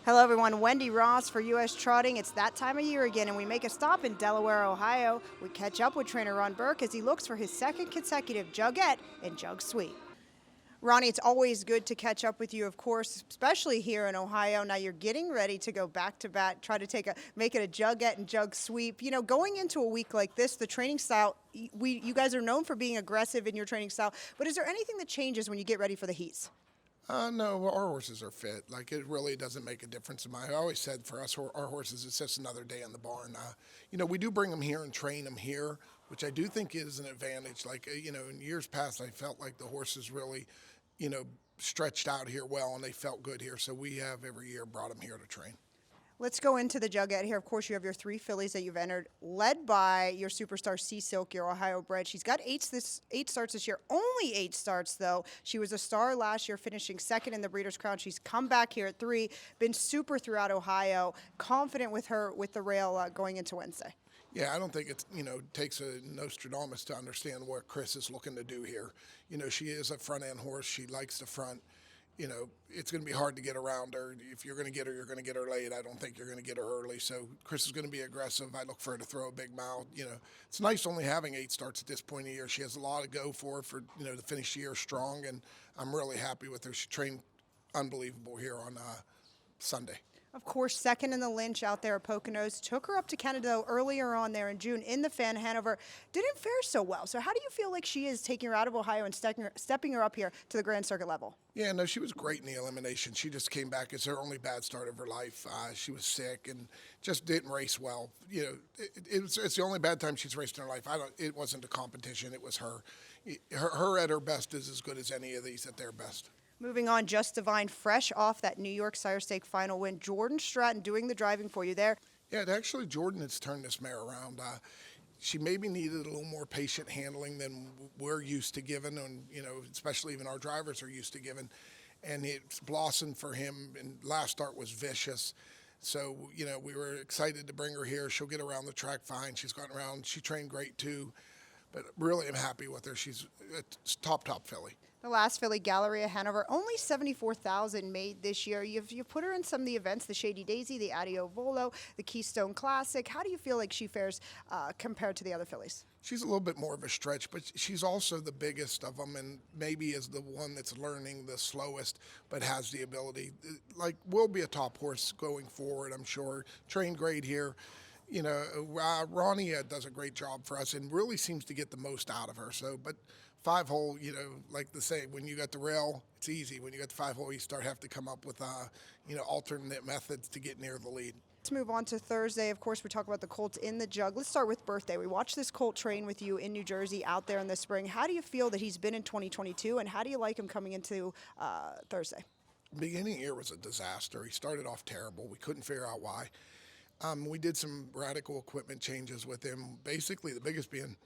Hello, everyone. Wendy Ross for U.S. Trotting. It's that time of year again, and we make a stop in Delaware, Ohio. We catch up with trainer Ron Burke as he looks for his second consecutive Jugette and Jug Sweep. Ronnie, it's always good to catch up with you, of course, especially here in Ohio. Now you're getting ready to go back to back, try to make it a Jugette and Jug Sweep. You know, going into a week like this, the training style, you guys are known for being aggressive in your training style, but is there anything that changes when you get ready for the heats? No, our horses are fit. Like, it really doesn't make a difference. I always said for us, our horses, it's just another day in the barn. We do bring them here and train them here, which I do think is an advantage. In years past, I felt like the horses really, stretched out here well, and they felt good here. So we have every year brought them here to train. Let's go into the Jugette here. Of course, you have your three fillies that you've entered, led by your superstar Sea Silk, your Ohio bred. She's got eight starts this year. Only 8 starts, though. She was a star last year, finishing second in the Breeders' Crown. She's come back here at 3, been super throughout Ohio. Confident with her with the rail going into Wednesday. Yeah, I don't think it takes a Nostradamus to understand what Chris is looking to do here. She is a front-end horse. She likes the front. It's going to be hard to get around her. If you're going to get her, you're going to get her late. I don't think you're going to get her early. So Chris is going to be aggressive. I look for her to throw a big mouth. It's nice only having 8 starts at this point of the year. She has a lot to go for to finish the year strong, and I'm really happy with her. She trained unbelievable here on Sunday. Of course, second in the Lynch out there at Poconos. Took her up to Canada, though, earlier on there in June in the Fan Hanover. Didn't fare so well. So how do you feel like she is taking her out of Ohio and stepping her up here to the Grand Circuit level? Yeah, no, she was great in the elimination. She just came back. It's her only bad start of her life. She was sick and just didn't race well. It's the only bad time she's raced in her life. It wasn't a competition. It was her. Her at her best is as good as any of these at their best. Moving on, Just Divine, fresh off that New York Sire Stake final win. Jordan Stratton doing the driving for you there. Yeah, actually, Jordan has turned this mare around. She maybe needed a little more patient handling than we're used to giving, and especially even our drivers are used to giving. And it's blossomed for him. And last start was vicious. So we were excited to bring her here. She'll get around the track fine. She's gotten around. She trained great too. But really, I'm happy with her. She's a top filly. The last filly, Galleria Hanover, only 74,000 made this year. You've put her in some of the events, the Shady Daisy, the Addio Volo, the Keystone Classic. How do you feel like she fares compared to the other fillies? She's a little bit more of a stretch, but she's also the biggest of them, and maybe is the one that's learning the slowest, but has the ability. Will be a top horse going forward, I'm sure. Trained great here. Ronnie does a great job for us and really seems to get the most out of her. But 5-hole, like the say, when you got the rail, it's easy. When you got the 5-hole, you have to come up with, alternate methods to get near the lead. Let's move on to Thursday. Of course, we talk about the colts in the Jug. Let's start with Birthday. We watched this colt train with you in New Jersey out there in the spring. How do you feel that he's been in 2022, and how do you like him coming into Thursday? Beginning of the year was a disaster. He started off terrible. We couldn't figure out why. We did some radical equipment changes with him. Basically, the biggest being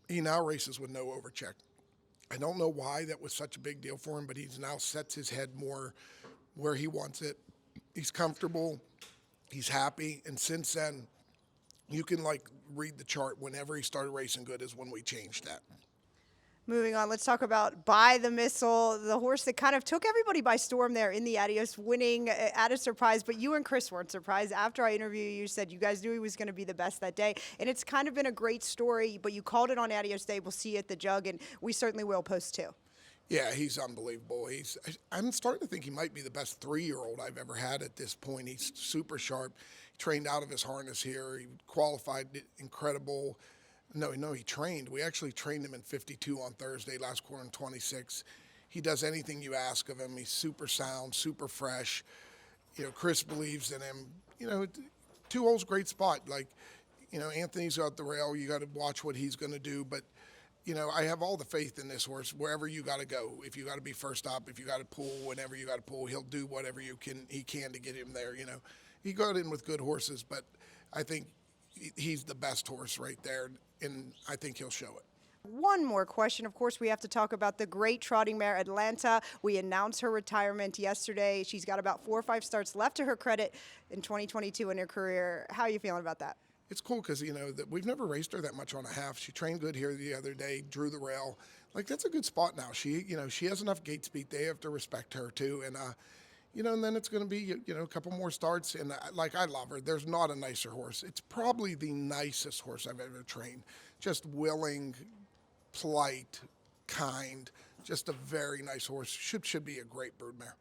he now races with no overcheck. I don't know why that was such a big deal for him, but he's now sets his head more where he wants it. He's comfortable. He's happy. And since then, you can read the chart. Whenever he started racing good is when we changed that. Moving on, let's talk about Bythemissal, the horse that kind of took everybody by storm there in the Adios, winning at a surprise. But you and Chris weren't surprised. After I interviewed you, you said you guys knew he was going to be the best that day. And it's kind of been a great story, but you called it on Adios Day. We'll see you at the Jug, and we certainly will post too. Yeah, he's unbelievable. I'm starting to think he might be the best 3-year-old I've ever had at this point. He's super sharp. He trained out of his harness here. He qualified incredible. No, he trained. We actually trained him in 52 on Thursday, last quarter in 26. He does anything you ask of him. He's super sound, super fresh. Chris believes in him. 2 holes, great spot. Anthony's out the rail. You got to watch what he's going to do. But, I have all the faith in this horse. Wherever you got to go, if you got to be first up, if you got to pull, whenever you got to pull, he'll do whatever he can to get him there. He got in with good horses, but I think he's the best horse right there, and I think he'll show it. One more question. Of course, we have to talk about the great trotting mare, Atlanta. We announced her retirement yesterday. She's got about 4 or 5 starts left to her credit in 2022 in her career. How are you feeling about that? It's cool because, that we've never raced her that much on a half. She trained good here the other day, drew the rail. That's a good spot now. She has enough gate speed. They have to respect her, too. And, And then it's going to be, a couple more starts. And I love her. There's not a nicer horse. It's probably the nicest horse I've ever trained. Just willing, polite, kind, just a very nice horse. Should be a great broodmare.